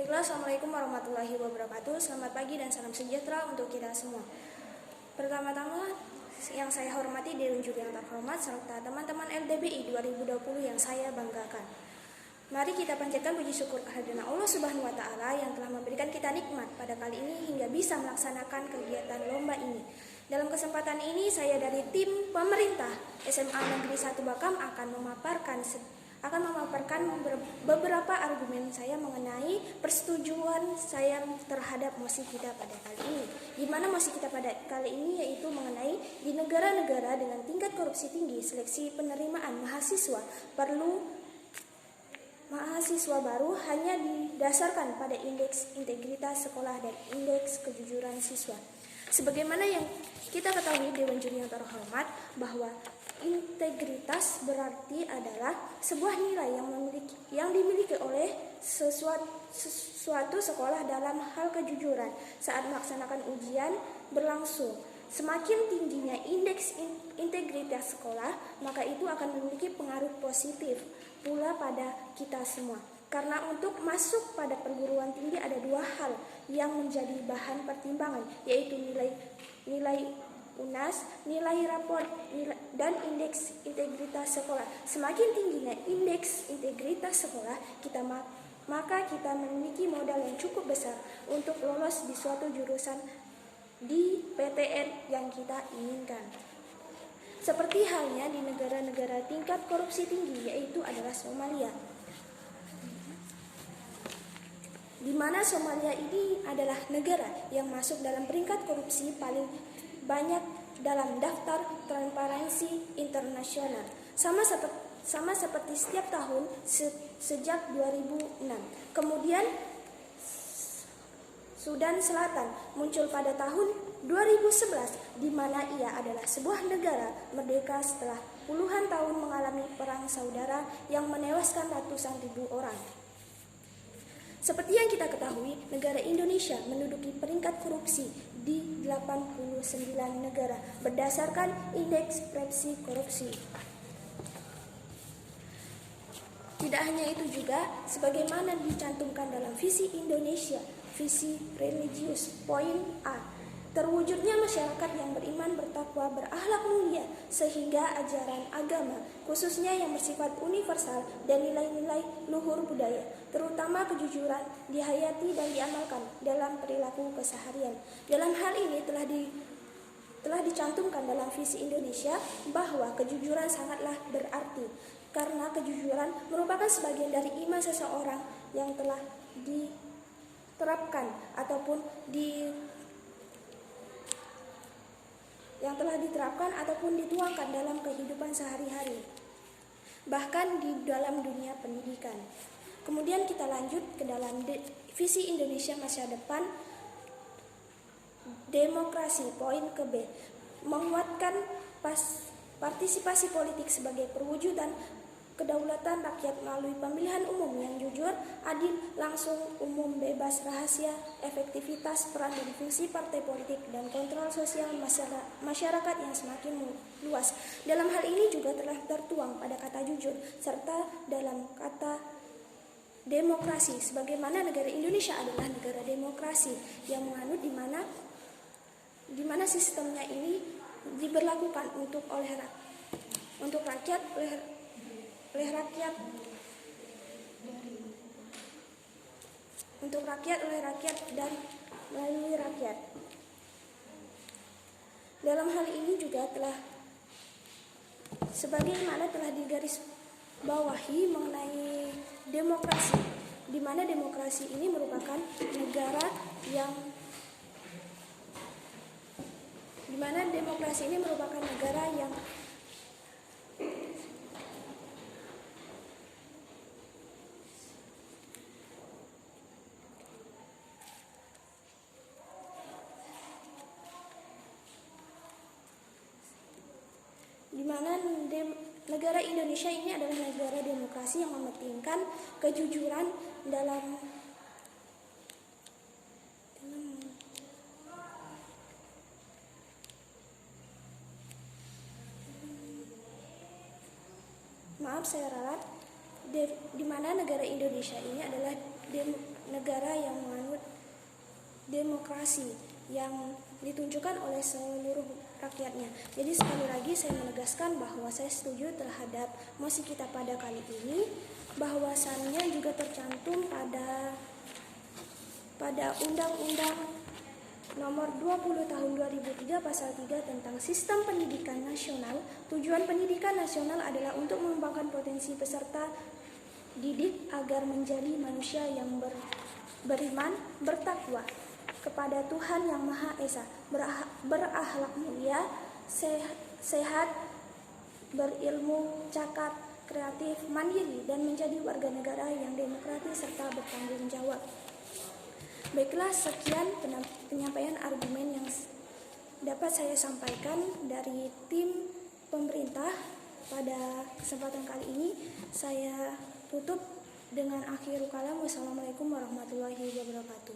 Bismillah, Assalamualaikum warahmatullahi wabarakatuh. Selamat pagi dan salam sejahtera untuk kita semua. Pertama-tama yang saya hormati Dewan Juri yang terhormat serta teman-teman LDBI 2020 yang saya banggakan. Mari kita panjatkan puji syukur kehadiran Allah Subhanahu wa Ta'ala yang telah memberikan kita nikmat pada kali ini hingga bisa melaksanakan kegiatan lomba ini. Dalam kesempatan ini saya dari tim pemerintah SMA Negeri 1 Bakam akan memaparkan beberapa argumen saya mengenai persetujuan saya terhadap mosi kita pada kali ini. Di mana mosi kita pada kali ini yaitu mengenai di negara-negara dengan tingkat korupsi tinggi, seleksi penerimaan mahasiswa mahasiswa baru hanya didasarkan pada indeks integritas sekolah dan indeks kejujuran siswa. Sebagaimana yang kita ketahui Dewan Juri yang terhormat bahwa integritas berarti adalah sebuah nilai yang dimiliki oleh suatu sekolah dalam hal kejujuran saat melaksanakan ujian berlangsung. Semakin tingginya indeks integritas sekolah, maka itu akan memiliki pengaruh positif pula pada kita semua. Karena untuk masuk pada perguruan tinggi ada dua hal yang menjadi bahan pertimbangan, yaitu nilai UNAS, nilai rapor, dan indeks integritas sekolah. Semakin tingginya indeks integritas sekolah, maka kita memiliki modal yang cukup besar untuk lolos di suatu jurusan di PTN yang kita inginkan. Seperti halnya di negara-negara tingkat korupsi tinggi, yaitu adalah Somalia. Di mana Somalia ini adalah negara yang masuk dalam peringkat korupsi paling banyak dalam daftar Transparansi Internasional. Sama seperti setiap tahun sejak 2006. Kemudian Sudan Selatan muncul pada tahun 2011, di mana ia adalah sebuah negara merdeka setelah puluhan tahun mengalami perang saudara yang menewaskan ratusan ribu orang. Seperti yang kita ketahui, negara Indonesia menduduki peringkat korupsi di 89 negara berdasarkan indeks persepsi korupsi. Tidak hanya itu juga, sebagaimana dicantumkan dalam visi Indonesia, visi religius, poin A, terwujudnya masyarakat yang beriman, bertakwa, berakhlak mulia, sehingga ajaran agama, khususnya yang bersifat universal dan nilai-nilai luhur budaya, terutama kejujuran, dihayati dan diamalkan dalam perilaku keseharian. Dalam hal ini telah dicantumkan dalam visi Indonesia bahwa kejujuran sangatlah berarti, karena kejujuran merupakan sebagian dari iman seseorang yang telah diterapkan ataupun dituangkan dalam kehidupan sehari-hari, bahkan di dalam dunia pendidikan. Kemudian kita lanjut ke dalam visi Indonesia masa depan, demokrasi, poin ke B, menguatkan partisipasi politik sebagai perwujudan kedaulatan rakyat melalui pemilihan umum yang jujur, adil, langsung, umum, bebas, rahasia, efektivitas, peran dan fungsi partai politik, dan kontrol sosial masyarakat yang semakin luas. Dalam hal ini juga telah tertuang pada kata jujur, serta dalam kata demokrasi, sebagaimana negara Indonesia adalah negara demokrasi yang menganut di mana sistemnya ini diberlakukan untuk rakyat oleh rakyat dan melalui rakyat. Dalam hal ini juga sebagaimana telah digarisbawahi mengenai demokrasi, di mana demokrasi ini merupakan negara yang negara Indonesia ini adalah negara demokrasi yang mementingkan kejujuran dalam di mana negara Indonesia ini adalah negara yang menganut demokrasi yang ditunjukkan oleh seluruh rakyatnya. Jadi sekali lagi saya menegaskan bahwa saya setuju terhadap mosi kita pada kali ini, bahwasannya juga tercantum pada Undang-Undang Nomor 20 Tahun 2003 Pasal 3 tentang Sistem Pendidikan Nasional. Tujuan pendidikan nasional adalah untuk mengembangkan potensi peserta didik agar menjadi manusia yang beriman, bertakwa kepada Tuhan Yang Maha Esa, berakhlak mulia, sehat, berilmu, cakap, kreatif, mandiri, dan menjadi warga negara yang demokratis serta bertanggung jawab. Baiklah, sekian penyampaian argumen yang dapat saya sampaikan dari tim pemerintah pada kesempatan kali ini. Saya tutup dengan akhirul kalam. Wassalamualaikum warahmatullahi wabarakatuh.